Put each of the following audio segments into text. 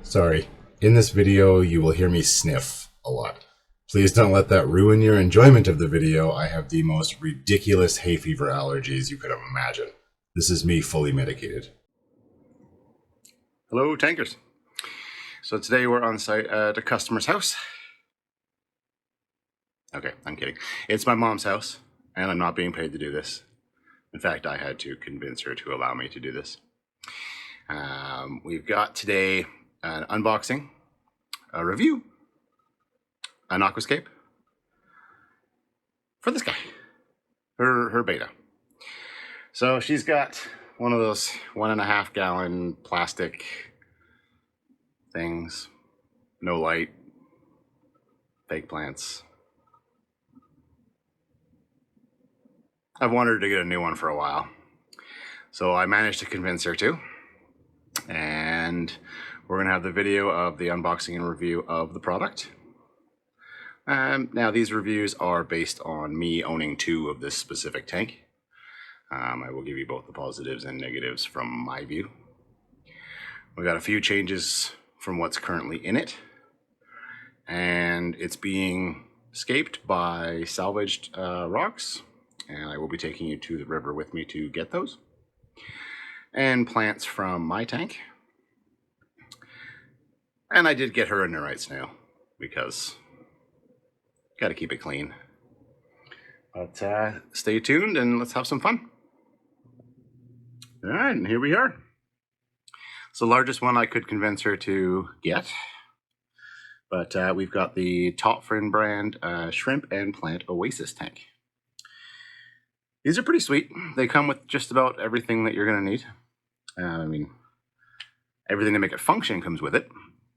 Sorry, in this video you will hear me sniff a lot. Please don't let that ruin your enjoyment of the video. I have the most ridiculous hay fever allergies you could imagine. This is me fully medicated. Hello tankers. So today we're on site at a customer's house. Okay, I'm kidding. It's my mom's house and I'm not being paid to do this. In fact, I had to convince her to allow me to do this. We've got today an unboxing, a review, an aquascape for this guy, her betta. So she's got one of those 1.5 gallon plastic things, no light, fake plants. I've wanted her to get a new one for a while, so I managed to convince her to, and we're gonna have the video of the unboxing and review of the product. Now these reviews are based on me owning 2 of this specific tank. I will give you both the positives and negatives from my view. We got a few changes from what's currently in it, and it's being scaped by salvaged rocks, and I will be taking you to the river with me to get those, and plants from my tank. And I did get her a Neurite snail because got to keep it clean. But stay tuned and let's have some fun. All right, and here we are. It's the largest one I could convince her to get. But we've got the Topfrin brand shrimp and plant Oasis tank. These are pretty sweet. They come with just about everything that you're going to need. I mean, everything to make it function comes with it.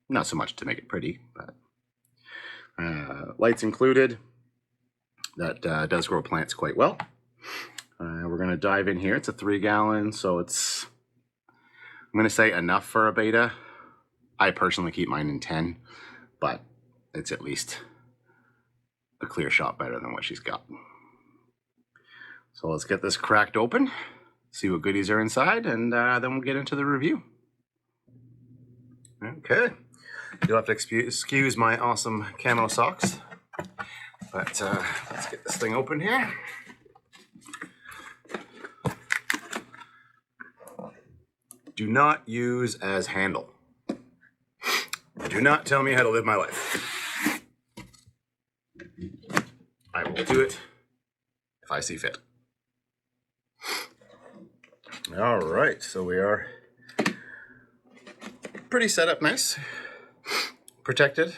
Not so much to make it pretty, but lights included. That does grow plants quite well. We're going to dive in here. It's a 3 gallon, so it's, I'm going to say enough for a betta. I personally keep mine in 10, but it's at least a clear shot better than what she's got. So let's get this cracked open, see what goodies are inside, and then we'll get into the review. Okay, you'll have to excuse my awesome camo socks, but let's get this thing open here. Do not use as handle. Do not tell me how to live my life. I will do it if I see fit. All right, so we are pretty set up nice, protected,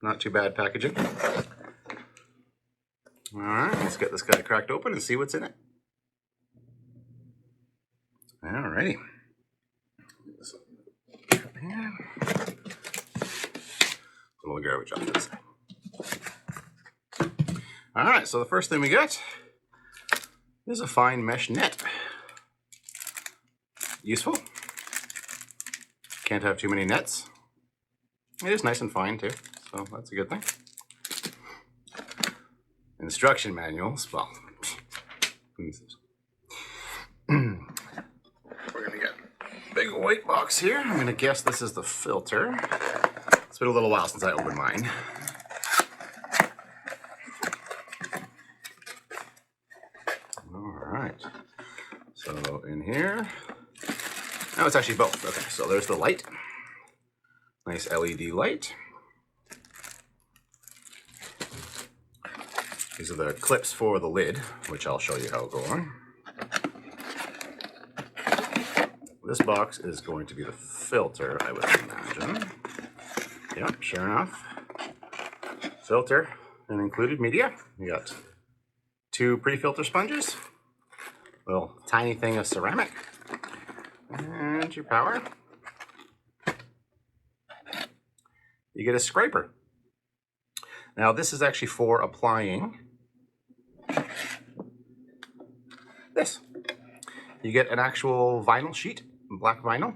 not too bad packaging. All right, let's get this guy cracked open and see what's in it. All righty. A little garbage off this side. All right, so the first thing we got is a fine mesh net. Useful. Can't have too many nets. It is nice and fine too, so that's a good thing. Instruction manuals, well, we're gonna get a big white box here. I'm gonna guess this is the filter. It's been a little while since I opened mine. All right, so in here, oh, it's actually both. Okay, so there's the light. Nice LED light. These are the clips for the lid, which I'll show you how to go on. This box is going to be the filter, I would imagine. Yep, sure enough. Filter and included media. You got 2 pre-filter sponges, a little tiny thing of ceramic, and your power. You get a scraper. Now this is actually for applying this. You get an actual vinyl sheet, black vinyl,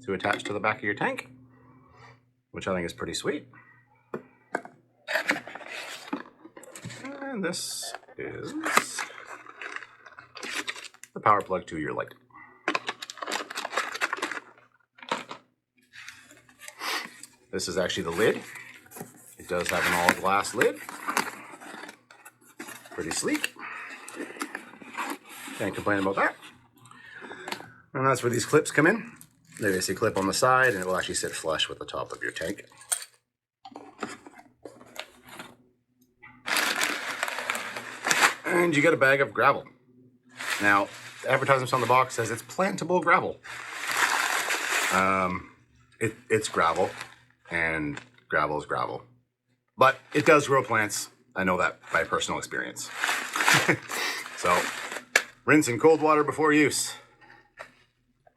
to attach to the back of your tank, which I think is pretty sweet. And this is the power plug to your light. This is actually the lid. It does have an all glass lid. Pretty sleek. Can't complain about that. And that's where these clips come in. They basically clip on the side and it will actually sit flush with the top of your tank. And you get a bag of gravel. Now, the advertisement on the box says it's plantable gravel. It's gravel, and gravel is gravel. But it does grow plants. I know that by personal experience. So, rinse in cold water before use.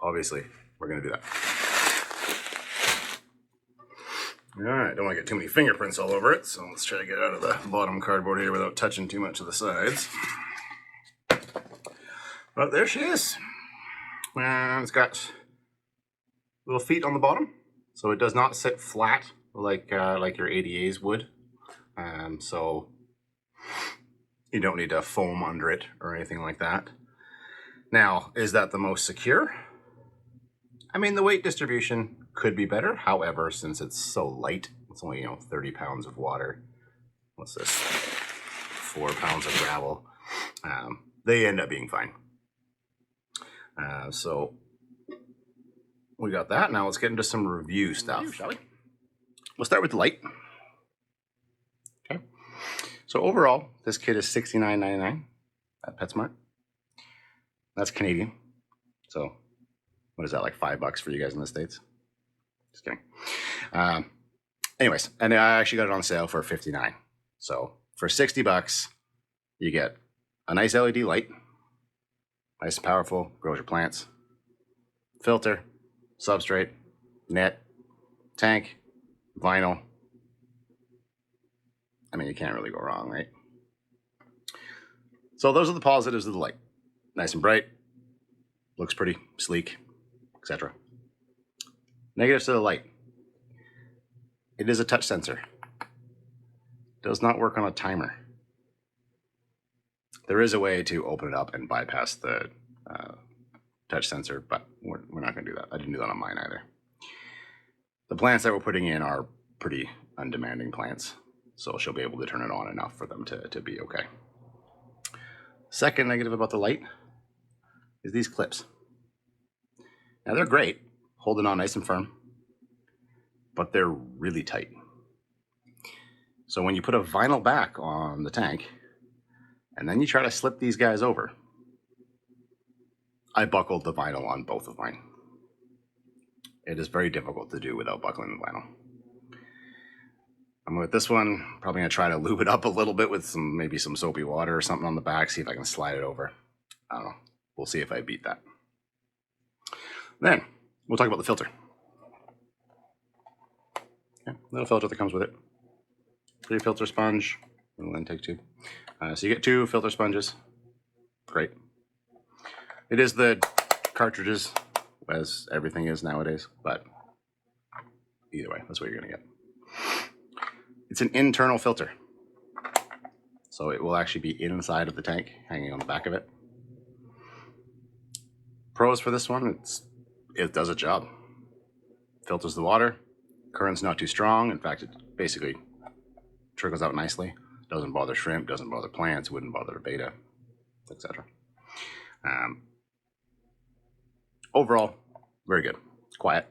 Obviously, we're going to do that. All right, don't want to get too many fingerprints all over it, so let's try to get out of the bottom cardboard here without touching too much of the sides. But there she is. And it's got little feet on the bottom, so it does not sit flat like your ADAs would. So you don't need to foam under it or anything like that. Now, is that the most secure? I mean, the weight distribution could be better. However, since it's so light, it's only, 30 pounds of water. What's this? 4 pounds of gravel. They end up being fine. So we got that. Now let's get into some review stuff, shall we? We'll start with the light. Okay. So overall, this kit is $69.99 at PetSmart. That's Canadian. So what is that, like $5 for you guys in the States? Just kidding. Anyways, and I actually got it on sale for $59. So for $60, you get a nice LED light, nice and powerful, grows your plants, filter, substrate, net, tank, vinyl. I mean, you can't really go wrong, right? So those are the positives of the light. Nice and bright, looks pretty sleek, etc. Negatives to the light. It is a touch sensor. Does not work on a timer. There is a way to open it up and bypass the touch sensor, but we're not going to do that. I didn't do that on mine either. The plants that we're putting in are pretty undemanding plants, so she'll be able to turn it on enough for them to be okay. Second negative about the light is these clips. Now they're great, holding on nice and firm, but they're really tight. So when you put a vinyl back on the tank, and then you try to slip these guys over, I buckled the vinyl on both of mine. It is very difficult to do without buckling the vinyl. With this one, probably gonna try to lube it up a little bit with maybe some soapy water or something on the back, see if I can slide it over. I don't know. We'll see if I beat that. Then we'll talk about the filter. Okay, little filter that comes with it. Pretty filter sponge, little intake tube. So you get 2 filter sponges. Great. It is the cartridges, as everything is nowadays, but either way, that's what you're gonna get. It's an internal filter, so it will actually be inside of the tank, hanging on the back of it. Pros for this one, it does a job. Filters the water, current's not too strong. In fact, it basically trickles out nicely. Doesn't bother shrimp, doesn't bother plants, wouldn't bother a betta, etc. Overall, very good. Quiet.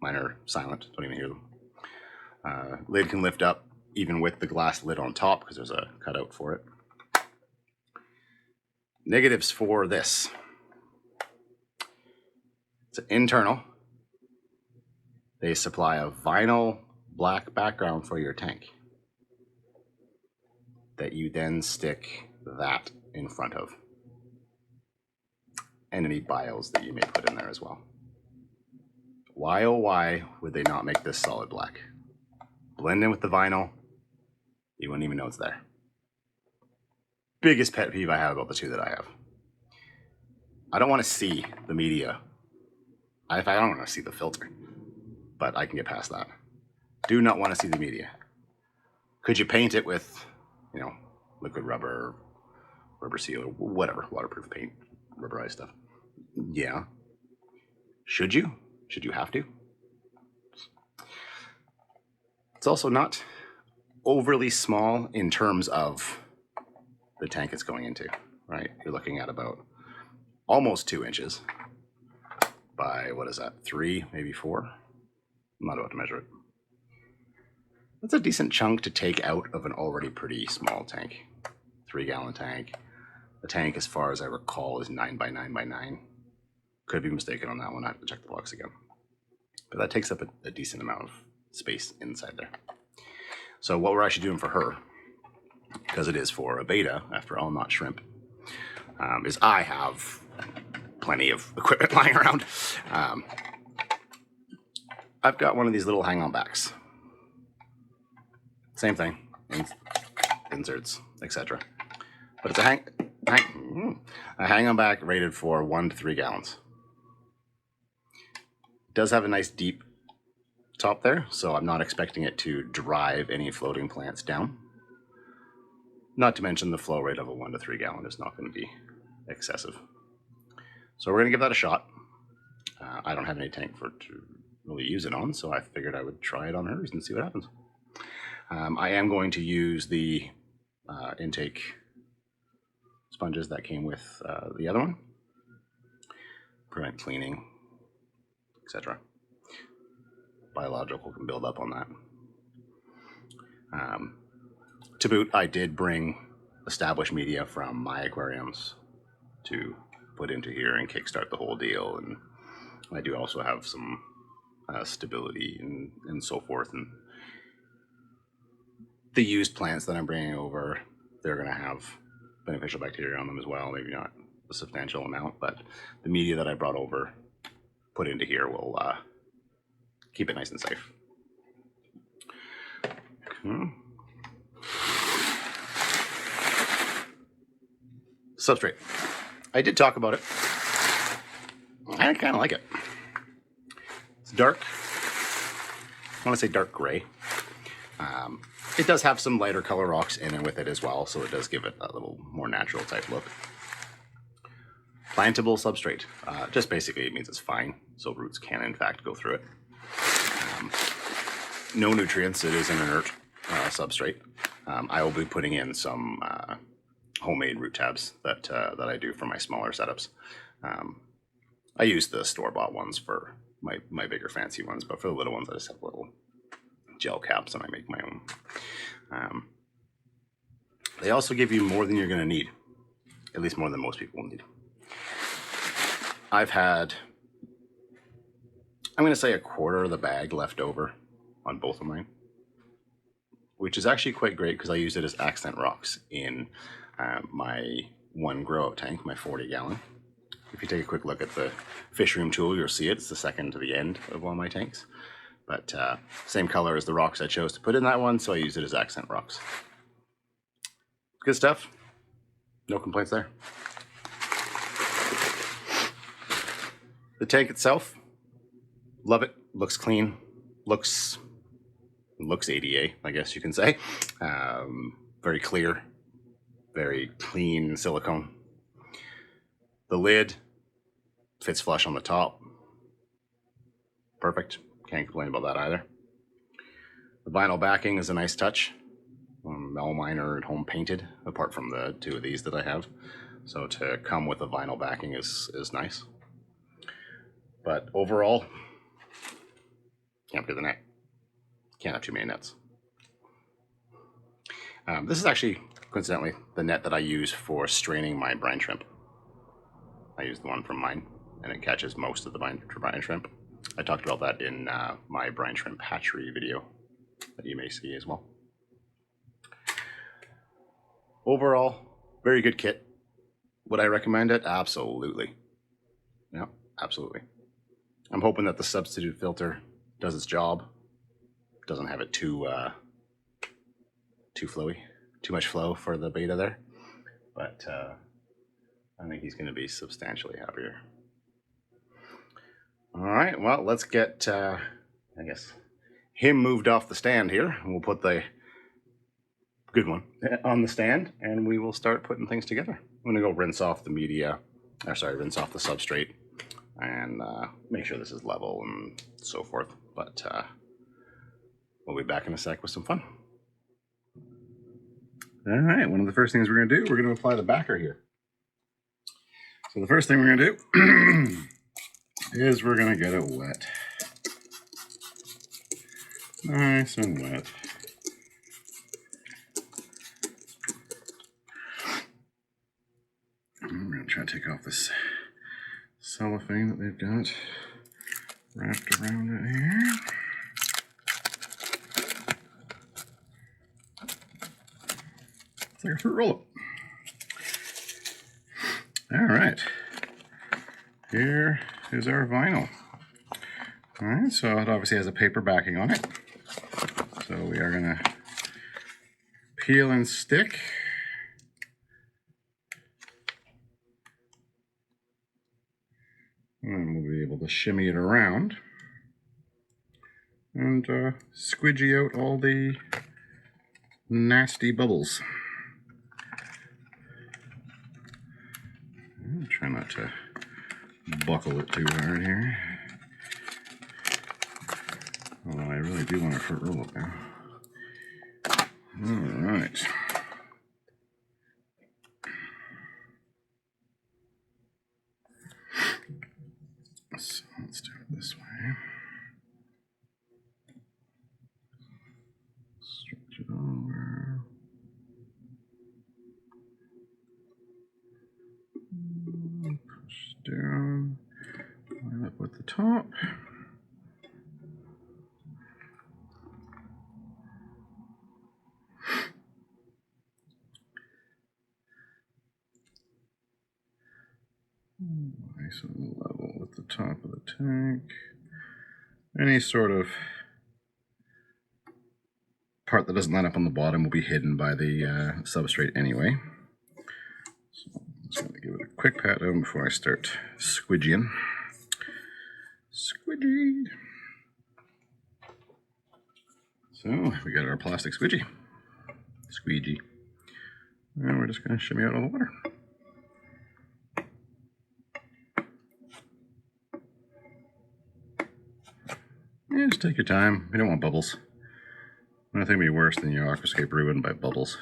Mine are silent, don't even hear them. Lid can lift up even with the glass lid on top because there's a cutout for it. Negatives for this. It's internal. They supply a vinyl black background for your tank that you then stick that in front of, and any bios that you may put in there as well. Why, oh why would they not make this solid black? Blend in with the vinyl, you wouldn't even know it's there. Biggest pet peeve I have about the 2 that I have. I don't want to see the media. I don't want to see the filter, but I can get past that. Do not want to see the media. Could you paint it with, liquid rubber, rubber seal, or whatever, waterproof paint, rubberized stuff? Yeah. Should you? Should you have to? It's also not overly small in terms of the tank it's going into, right? You're looking at about almost 2 inches by, what is that, 3, maybe 4? I'm not about to measure it. That's a decent chunk to take out of an already pretty small tank. 3-gallon tank. The tank, as far as I recall, is 9 by 9 by 9. Could be mistaken on that one. I have to check the box again. But that takes up a decent amount of space inside there. So what we're actually doing for her, because it is for a betta, after all, not shrimp, is I have plenty of equipment lying around. I've got one of these little hang-on backs. Same thing, inserts, etc. But it's a hang-on back rated for 1 to 3 gallons. It does have a nice deep top there, so I'm not expecting it to drive any floating plants down. Not to mention the flow rate of a 1 to 3 gallon is not going to be excessive. So we're going to give that a shot. I don't have any tank to really use it on, so I figured I would try it on hers and see what happens. I am going to use the intake sponges that came with the other one. Prevent cleaning, etc. Biological can build up on that. To boot, I did bring established media from my aquariums to put into here and kickstart the whole deal, and I do also have some stability and so forth. And the used plants that I'm bringing over, they're going to have beneficial bacteria on them as well. Maybe not a substantial amount, but the media that I brought over, put into here, will keep it nice and safe. Okay. Substrate. I did talk about it. I kind of like it. It's dark. I want to say dark gray. It does have some lighter color rocks in and with it as well, so it does give it a little more natural type look. Plantable substrate. Just basically it means it's fine, so roots can in fact go through it. No nutrients. It is an inert substrate. I will be putting in some homemade root tabs that I do for my smaller setups. I use the store-bought ones for my bigger fancy ones, but for the little ones I just have little gel caps and I make my own. They also give you more than you're going to need, at least more than most people will need. I've had, I'm going to say, 1/4 of the bag left over on both of mine, which is actually quite great because I use it as accent rocks in my 1 grow out tank, my 40-gallon. If you take a quick look at the fish room tool, you'll see it. It's the second to the end of one of my tanks. But same color as the rocks I chose to put in that one, so I use it as accent rocks. Good stuff. No complaints there. The tank itself, love it. Looks clean. Looks ADA, I guess you can say. Very clear. Very clean silicone. The lid fits flush on the top. Perfect. Can't complain about that either. The vinyl backing is a nice touch. Melamine and home painted, apart from the 2 of these that I have. So to come with a vinyl backing is nice. But overall, can't forget the net. Can't have too many nets. This is actually, coincidentally, the net that I use for straining my brine shrimp. I use the one from mine, and it catches most of the brine shrimp. I talked about that in my brine shrimp hatchery video that you may see as well. Overall, very good kit. Would I recommend it? Absolutely. Yeah, absolutely. I'm hoping that the substitute filter does its job. Doesn't have it too flowy, too much flow for the betta there. But I think he's going to be substantially happier. All right, well, let's get, I guess, him moved off the stand here. And we'll put the good one on the stand, and we will start putting things together. I'm going to go rinse off the media, rinse off the substrate, and make sure this is level and so forth. But we'll be back in a sec with some fun. All right, one of the first things we're gonna do, we're gonna apply the backer here. So the first thing we're gonna do is we're gonna get it wet. Nice and wet. I'm gonna try to take off this cellophane that they've got wrapped around it here. It's like a fruit roll-up. All right, here is our vinyl. All right, so it obviously has a paper backing on it. So we are gonna peel and stick. And we'll be able to shimmy it around and squidgy out all the nasty bubbles. I'll try not to buckle it too hard here. Although I really do want a fruit roll up now. All right. So let's do it this way. Stretch it over. Push down. Line up with the top. Nice and level with the top of the tank. Any sort of part that doesn't line up on the bottom will be hidden by the substrate anyway. So I'm just going to give it a quick pat down before I start squidgying. Squidgy! So we got our plastic squidgy. Squeegee. And we're just going to shimmy out all the water. Yeah, just take your time. You don't want bubbles. Nothing would be worse than your aquascape ruined by bubbles.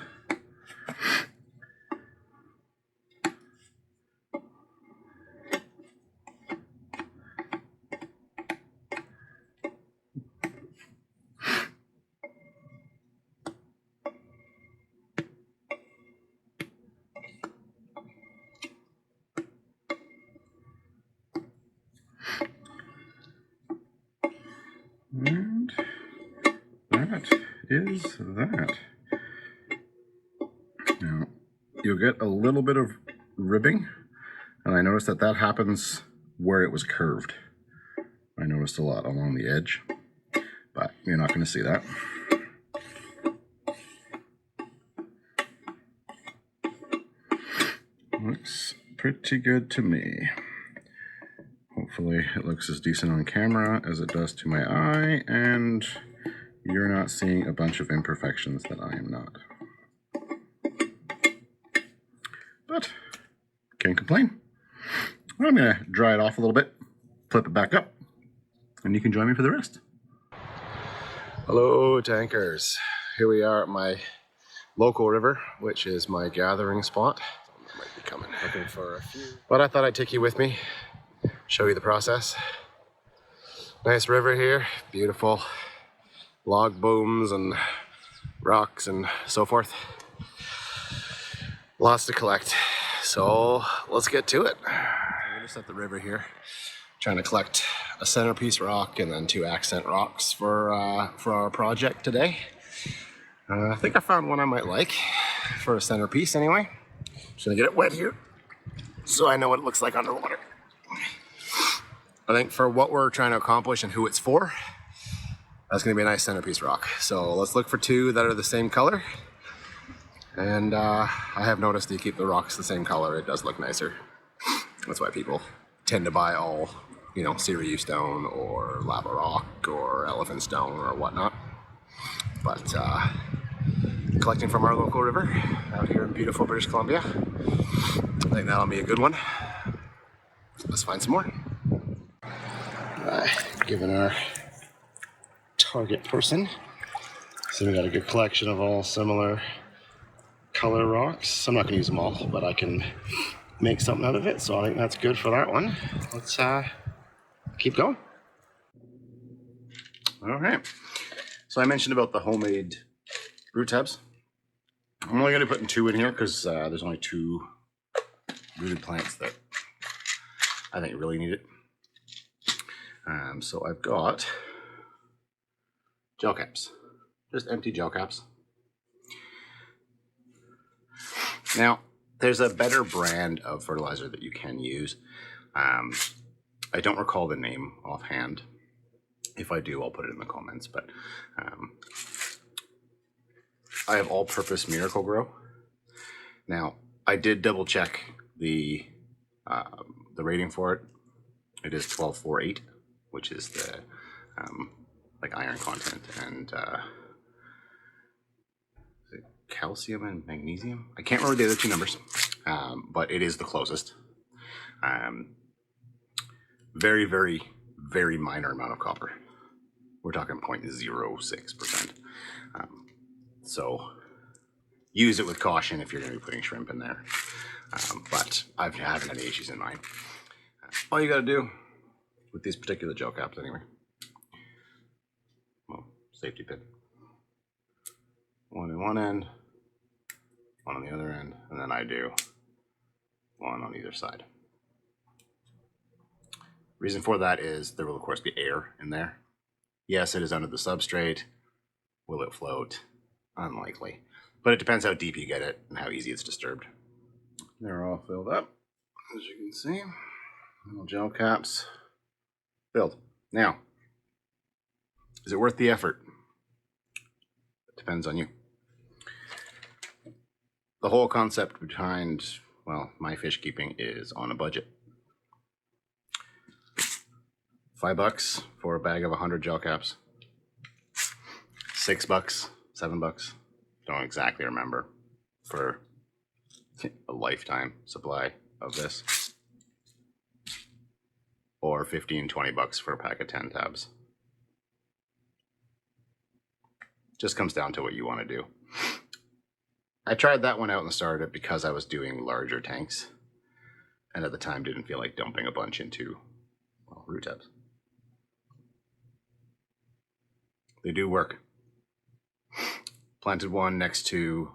And that is that. Now, you'll get a little bit of ribbing, and I noticed that that happens where it was curved. I noticed a lot along the edge, but you're not going to see that. Looks pretty good to me. Hopefully it looks as decent on camera as it does to my eye, and you're not seeing a bunch of imperfections that I am not. But can't complain. I'm going to dry it off a little bit, flip it back up, and you can join me for the rest. Hello, tankers. Here we are at my local river, which is my gathering spot. Someone might be coming, looking for a few. But I thought I'd take you with me, show you the process. Nice river here, beautiful log booms and rocks and so forth. Lots to collect, so let's get to it. I'm just at the river here, trying to collect a centerpiece rock and then 2 accent rocks for our project today. I think I found one I might like for a centerpiece anyway. Just gonna get it wet here so I know what it looks like underwater. I think for what we're trying to accomplish and who it's for, that's gonna be a nice centerpiece rock. So let's look for 2 that are the same color. And I have noticed you keep the rocks the same color, it does look nicer. That's why people tend to buy all, you know, Sirius stone or lava rock or elephant stone or whatnot. But collecting from our local river out here in beautiful British Columbia, I think that'll be a good one. Let's find some more. Given our target person So we got a good collection of all similar color rocks. I'm not going to use them all, but I can make something out of it, so I think that's good for that one. Let's keep going. All right. So I mentioned about the homemade root tabs. I'm only going to put 2 in here because there's only 2 rooted plants that I think really need it. So I've got gel caps, just empty gel caps. Now, there's a better brand of fertilizer that you can use. I don't recall the name offhand. If I do, I'll put it in the comments. But I have all-purpose Miracle-Gro. Now, I did double check the rating for it. It is 1248, which is the like iron content and calcium and magnesium. I can't remember the other 2 numbers, but it is the closest. Very, very, very minor amount of copper. We're talking 0.06%. So use it with caution if you're going to be putting shrimp in there. But I haven't had any issues in mine. All you got to do with these particular gel caps, anyway. Well, safety pin. 1 in one end, 1 on the other end, and then I do 1 on either side. Reason for that is there will of course be air in there. Yes, it is under the substrate. Will it float? Unlikely. But it depends how deep you get it and how easy it's disturbed. They're all filled up, as you can see. Little gel caps filled. Now, is it worth the effort? It depends on you. The whole concept behind, well, my fish keeping is on a budget. $5 for a bag of 100 gel caps. $6, $7. Don't exactly remember, for a lifetime supply of this. Or $15, $20 for a pack of 10 tabs. Just comes down to what you want to do. I tried that one out and started it because I was doing larger tanks, and at the time didn't feel like dumping a bunch into, well, root tabs. They do work. Planted one next to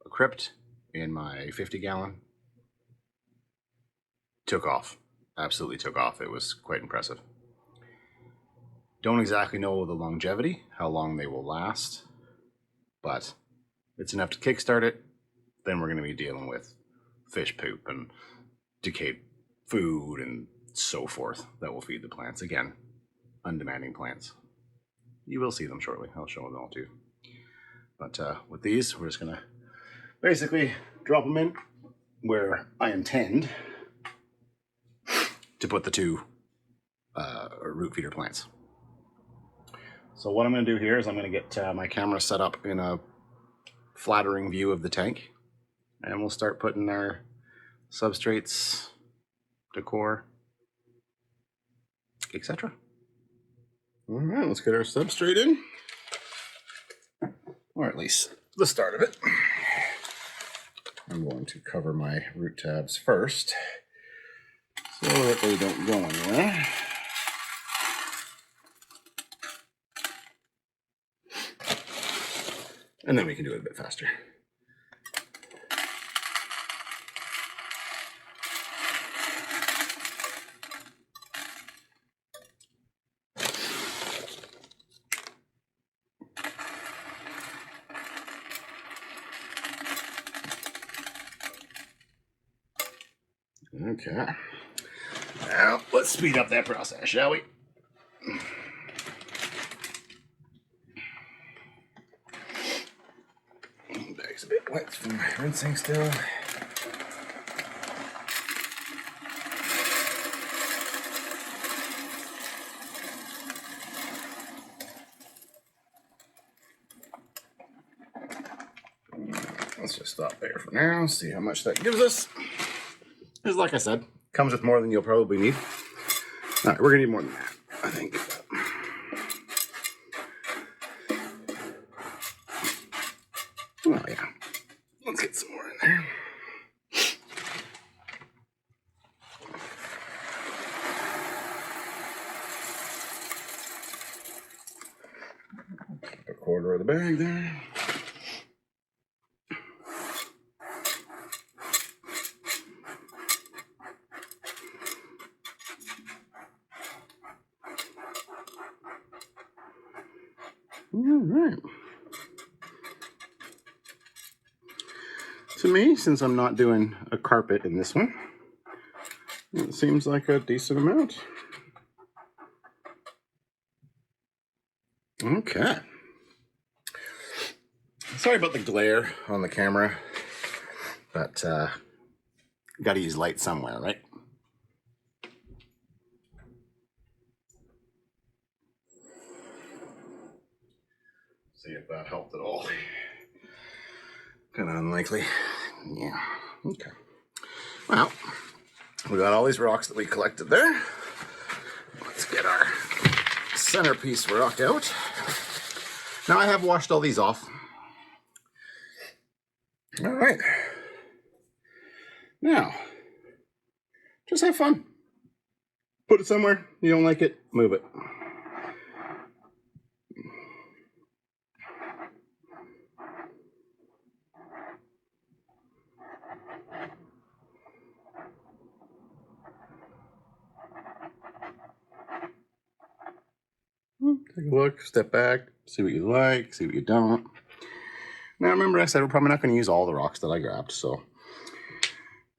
a crypt in my 50-gallon. Took off. Absolutely took off. It was quite impressive. Don't exactly know the longevity, how long they will last, but it's enough to kickstart it. Then we're going to be dealing with fish poop and decayed food and so forth that will feed the plants. Again, undemanding plants. You will see them shortly. I'll show them all too. But with these, we're just going to basically drop them in where I intend to put the 2 root feeder plants. So what I'm going to do here is I'm going to get my camera set up in a flattering view of the tank, and we'll start putting our substrates, decor, etc. All right, let's get our substrate in, or at least the start of it. I'm going to cover my root tabs first so that they don't go anywhere. And then we can do it a bit faster. Okay. Now, let's speed up that process, shall we? Bag's a bit wet from rinsing still. Let's just stop there for now, see how much that gives us. Because like I said, comes with more than you'll probably need. All right, we're gonna need more than that, I think. quarter of the bag there. All right. To me, since I'm not doing a carpet in this one, it seems like a decent amount. Okay. Sorry about the glare on the camera, but got to use light somewhere, right? See if that helped at all. Kind of unlikely. Yeah. Okay. Well, we got all these rocks that we collected there. Let's get our centerpiece rock out. Now I have washed all these off. All right. Now, just have fun. Put it somewhere. You don't like it, move it. Take a look, step back, see what you like, see what you don't. Now remember I said we're probably not going to use all the rocks that I grabbed, so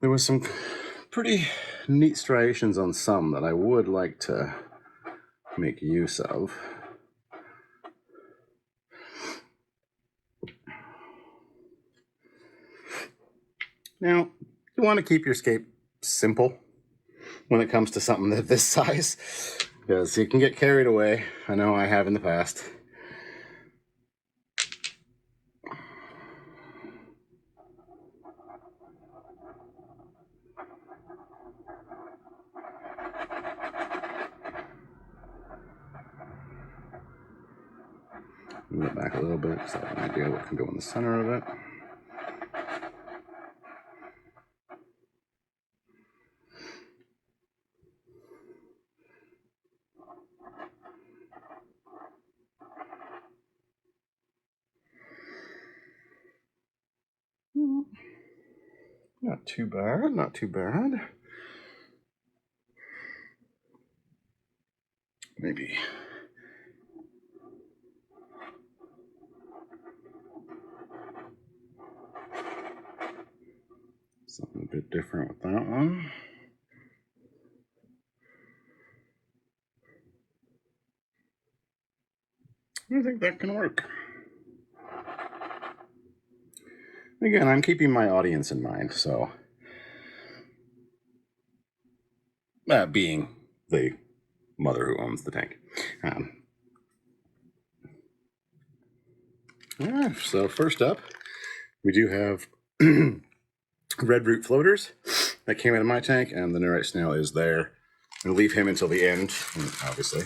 there was some pretty neat striations on some that I would like to make use of. Now, you want to keep your scape simple when it comes to something that this size, because you can get carried away. I know I have in the past. Move it back a little bit so I have an idea what can go in the center of it. Not too bad, not too bad. Maybe something a bit different with that one. I think that can work. Again, I'm keeping my audience in mind, so being the mother who owns the tank. Yeah, so first up, we do have red root floaters that came out of my tank, and the Neurite snail is there. I'm going to leave him until the end, obviously.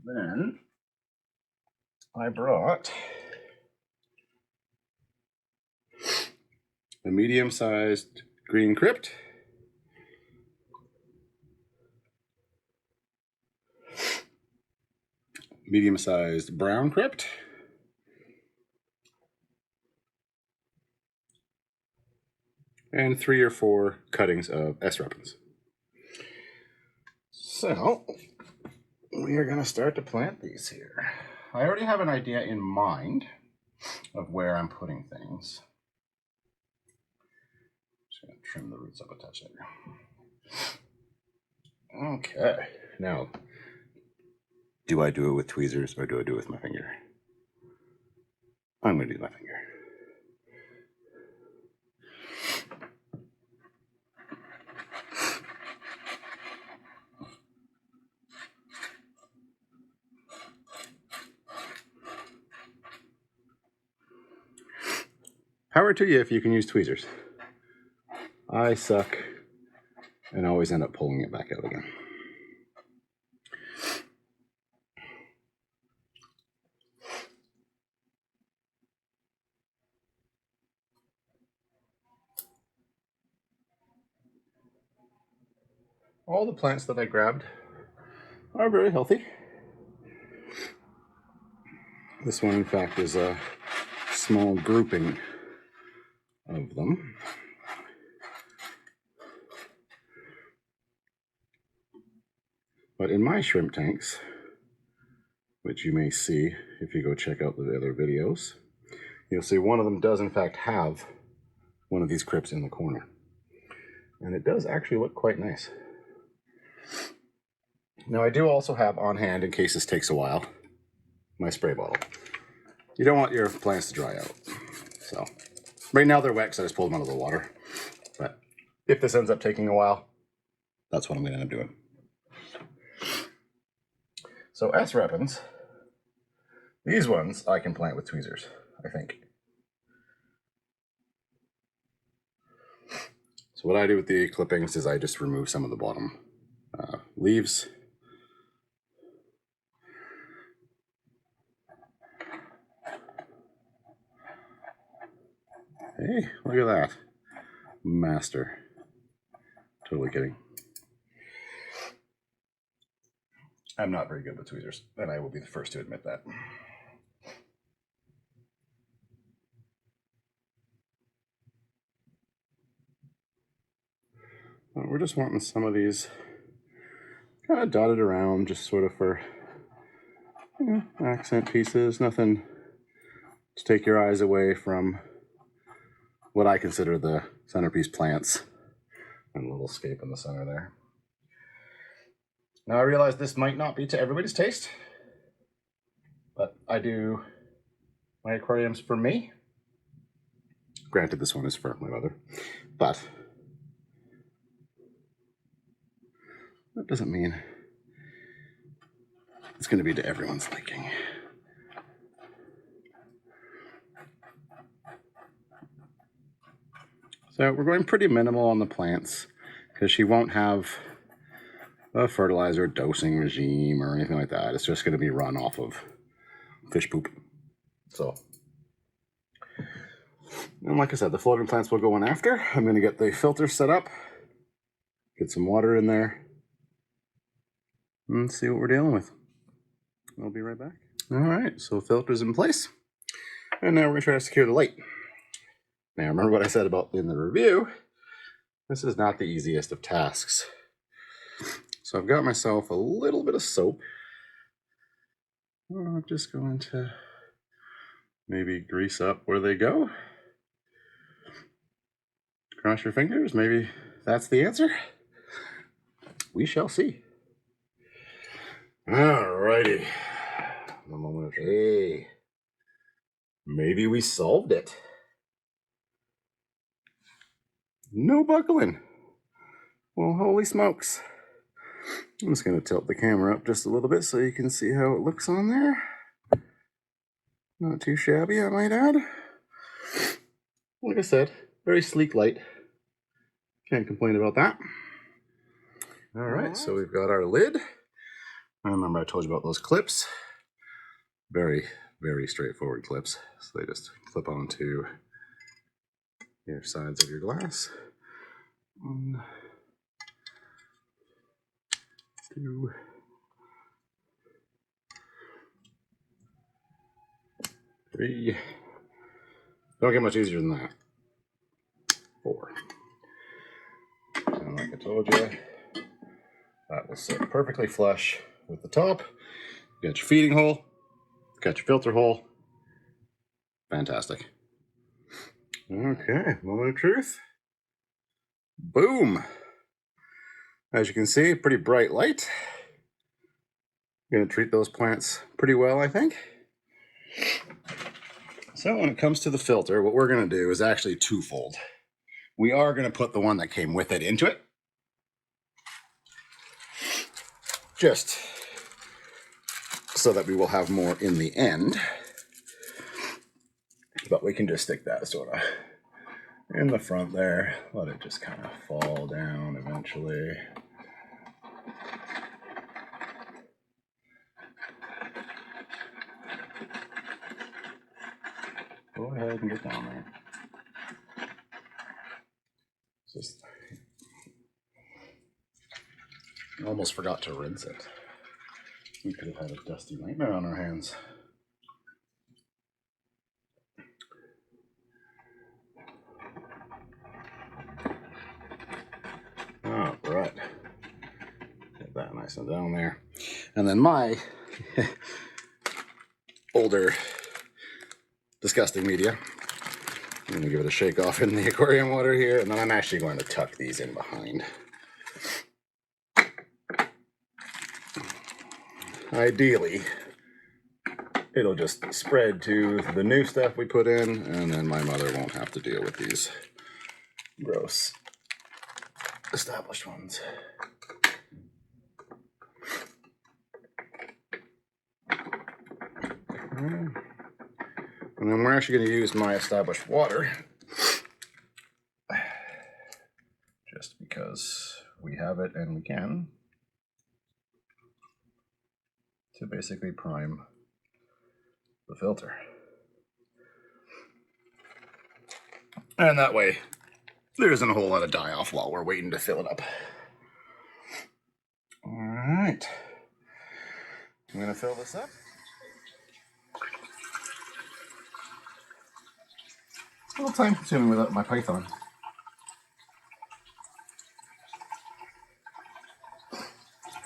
Then I brought a medium-sized green crypt, medium-sized brown crypt, and 3 or 4 cuttings of S-repens. So we are going to start to plant these here. I already have an idea in mind of where I'm putting things. Just going to trim the roots up a touch there. Okay, now, do I do it with tweezers or do I do it with my finger? I'm going to do my finger. Power to you if you can use tweezers. I suck and always end up pulling it back out again. All the plants that I grabbed are very healthy. This one, in fact, is a small grouping of them. But in my shrimp tanks, which you may see if you go check out the other videos, you'll see one of them does in fact have one of these crypts in the corner. And it does actually look quite nice. Now I do also have on hand, in case this takes a while, my spray bottle. You don't want your plants to dry out. So right now they're wet because I just pulled them out of the water. But if this ends up taking a while, that's what I'm going to end up doing. So S weapons, these ones I can plant with tweezers, I think. So what I do with the clippings is I just remove some of the bottom leaves. Hey, look at that. Master. Totally kidding. I'm not very good with tweezers, and I will be the first to admit that. We're just wanting some of these kind of dotted around, just sort of for, you know, accent pieces. Nothing to take your eyes away from what I consider the centerpiece plants. And a little scape in the center there. Now I realize this might not be to everybody's taste, but I do my aquariums for me. Granted, this one is for my mother, but that doesn't mean it's going to be to everyone's liking. So we're going pretty minimal on the plants because she won't have a fertilizer dosing regime or anything like that. It's just going to be run off of fish poop. So, and like I said, the floating plants will go in after. I'm going to get the filter set up, get some water in there, and see what we're dealing with. I'll be right back. All right, so filter's in place. And now we're going to try to secure the light. Now, remember what I said about in the review. This is not the easiest of tasks. So I've got myself a little bit of soap. I'm just going to maybe grease up where they go. Cross your fingers, maybe that's the answer. We shall see. Alrighty. The moment of hey. Maybe we solved it. No buckling. Well, holy smokes. I'm just going to tilt the camera up just a little bit so you can see how it looks on there. Not too shabby, I might add. Like I said, very sleek light. Can't complain about that. All right, so we've got our lid. I remember I told you about those clips. Very, very straightforward clips. So they just clip onto your sides of your glass. 1, 2, 3. Don't get much easier than that. 4. And like I told you, that will sit perfectly flush with the top. You got your feeding hole, got your filter hole. Fantastic. Okay, moment of truth. Boom. As you can see, pretty bright light. Gonna treat those plants pretty well, I think. So when it comes to the filter, what we're gonna do is actually twofold. We are gonna put the one that came with it into it. Just so that we will have more in the end. But we can just stick that sort of in the front there. Let it just kind of fall down eventually. Go ahead and get down there. Just, I almost forgot to rinse it. We could have had a dusty nightmare on our hands. some down there. And then my older disgusting media. I'm going to give it a shake off in the aquarium water here, and then I'm actually going to tuck these in behind. Ideally, it'll just spread to the new stuff we put in, and then my mother won't have to deal with these gross established ones. And then we're actually going to use my established water just because we have it and we can, to basically prime the filter. And that way there isn't a whole lot of die-off while we're waiting to fill it up. All right, I'm going to fill this up. It's a little time consuming without my Python.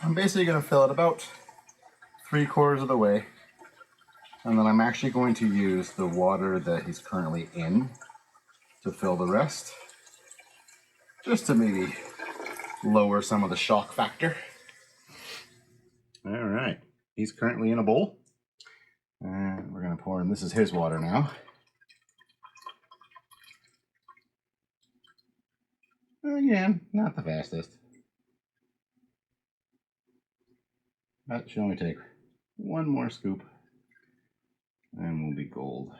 I'm basically going to fill it about 3/4 of the way, and then I'm actually going to use the water that he's currently in to fill the rest, just to maybe lower some of the shock factor. All right, he's currently in a bowl, and we're going to pour in. This is his water now. Again, not the fastest. That should only take one more scoop, and we'll be gold.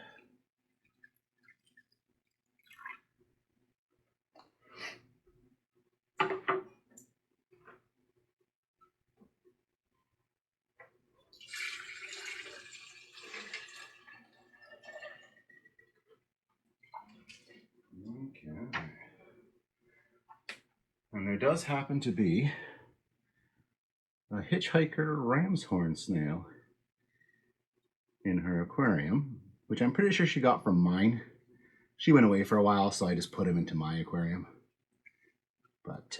Okay. And there does happen to be a hitchhiker ram's horn snail in her aquarium, which I'm pretty sure she got from mine. She went away for a while, so I just put him into my aquarium. But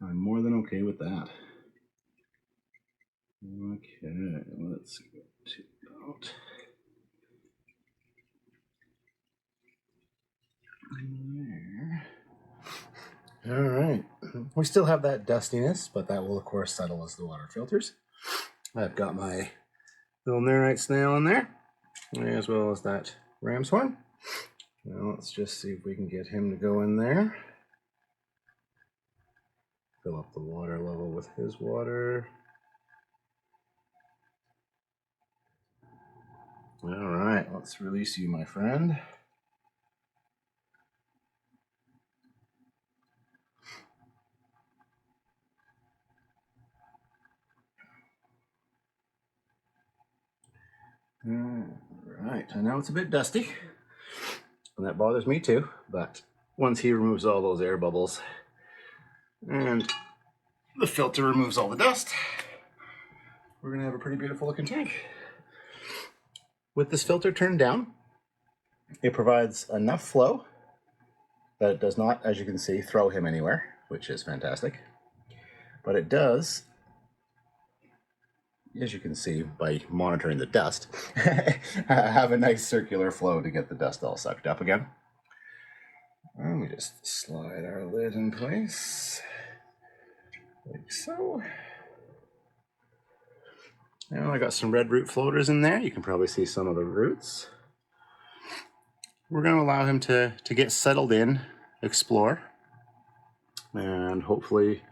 I'm more than okay with that. Okay, let's go to about there. All right, we still have that dustiness, but that will of course settle as the water filters. I've got my little nerite snail in there, as well as that ram's horn. Now let's just see if we can get him to go in there. Fill up the water level with his water. All right, let's release you, my friend. All right, I know it's a bit dusty, and that bothers me too, but once he removes all those air bubbles and the filter removes all the dust, we're gonna have a pretty beautiful looking tank. With this filter turned down, it provides enough flow that it does not, as you can see, throw him anywhere, which is fantastic. But it does, as you can see by monitoring the dust, have a nice circular flow to get the dust all sucked up again. And we just slide our lid in place, like so. Now I got some red root floaters in there. You can probably see some of the roots. We're going to allow him to get settled in, explore, and hopefully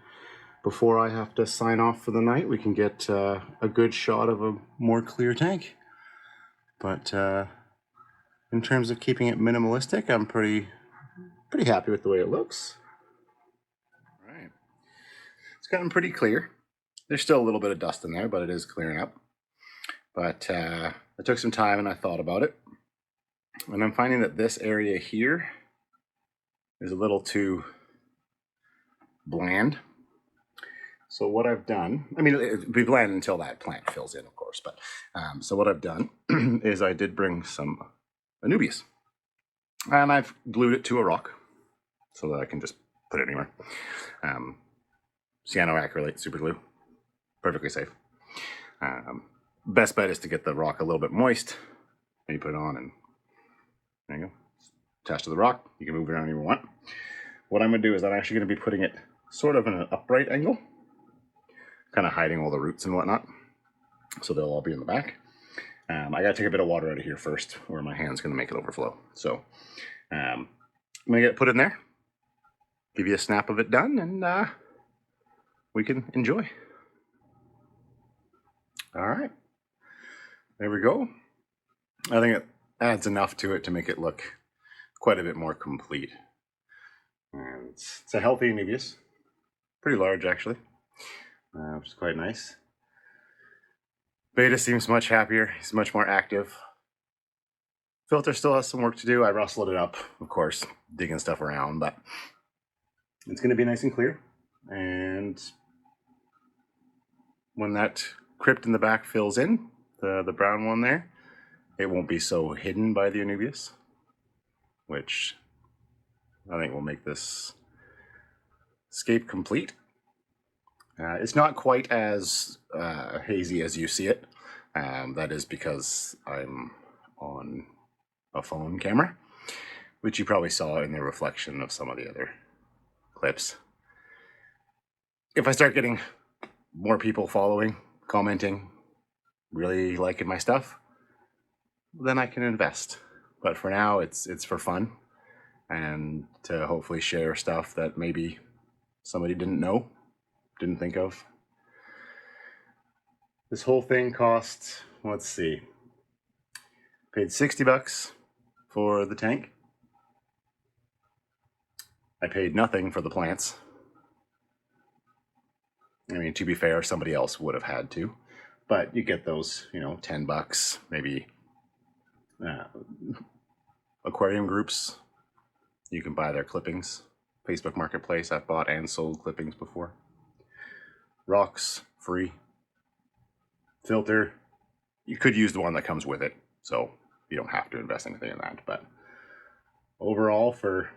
before I have to sign off for the night, we can get a good shot of a more clear tank. But in terms of keeping it minimalistic, I'm pretty happy with the way it looks. All right, it's gotten pretty clear. There's still a little bit of dust in there, but it is clearing up. But I took some time and I thought about it. And I'm finding that this area here is a little too bland. So what I've done, I mean, it'll be bland until that plant fills in, of course. But so what I've done is I did bring some Anubias. And I've glued it to a rock so that I can just put it anywhere. cyanoacrylate super glue. Perfectly safe. Best bet is to get the rock a little bit moist. And you put it on and there you go. Attached to the rock. You can move it around if you want. What I'm going to do is I'm actually going to be putting it sort of in an upright angle. Kind of hiding all the roots and whatnot. So they'll all be in the back. I got to take a bit of water out of here first, or my hand's going to make it overflow. So I'm going to get it put in there. Give you a snap of it done, and we can enjoy. All right. There we go. I think it adds enough to it to make it look quite a bit more complete. And it's a healthy Anubias. Pretty large, actually, which is quite nice. Betta seems much happier. He's much more active. Filter still has some work to do. I rustled it up, of course, digging stuff around, but it's going to be nice and clear. And when that crypt in the back fills in, the brown one there, it won't be so hidden by the Anubias, which I think will make this scape complete. It's not quite as hazy as you see it. That is because I'm on a phone camera, which you probably saw in the reflection of some of the other clips. If I start getting more people following, commenting, really liking my stuff, then I can invest. But for now, it's for fun and to hopefully share stuff that maybe somebody didn't know, didn't think of. This whole thing cost, let's see, paid $60 for the tank. I paid nothing for the plants. I mean, to be fair, somebody else would have had to, but you get those, you know, $10, maybe. Aquarium groups, you can buy their clippings. Facebook Marketplace, I've bought and sold clippings before. Rocks, free. Filter, you could use the one that comes with it, so you don't have to invest anything in that. But overall, for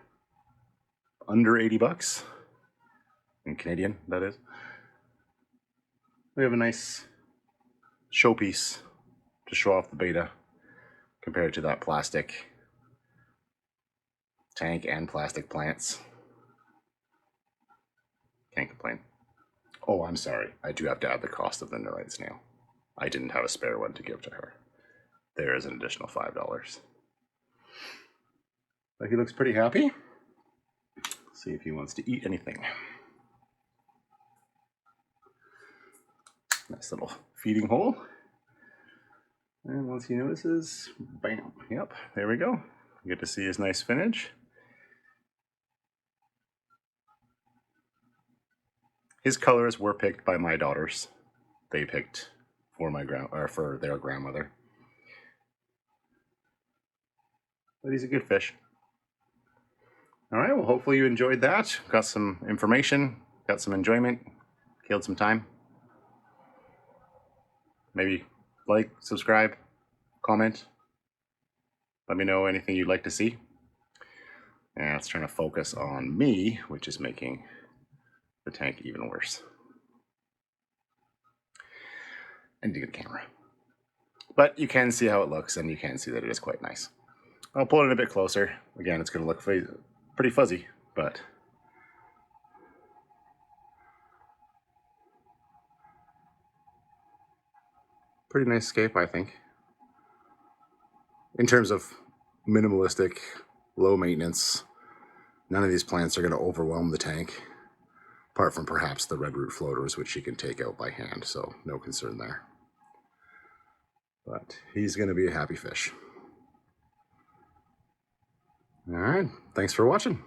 under $80, in Canadian, that is, we have a nice showpiece to show off the betta compared to that plastic tank and plastic plants. Can't complain. Oh, I'm sorry. I do have to add the cost of the Neurite snail. I didn't have a spare one to give to her. There is an additional $5. But he looks pretty happy. Let's see if he wants to eat anything. Nice little feeding hole. And once he notices, bam, yep, there we go. You get to see his nice finish. His colors were picked by my daughters. They picked for for their grandmother. But he's a good fish. All right, well, hopefully you enjoyed that. Got some information, got some enjoyment, killed some time. Maybe like, subscribe, comment. Let me know anything you'd like to see. And it's trying to focus on me, which is making the tank even worse. I need to get a camera. But you can see how it looks, and you can see that it is quite nice. I'll pull it in a bit closer. Again, it's going to look pretty fuzzy, but pretty nice scape, I think. In terms of minimalistic, low maintenance, none of these plants are going to overwhelm the tank, apart from perhaps the red root floaters, which you can take out by hand, so no concern there. But he's going to be a happy fish. All right, thanks for watching.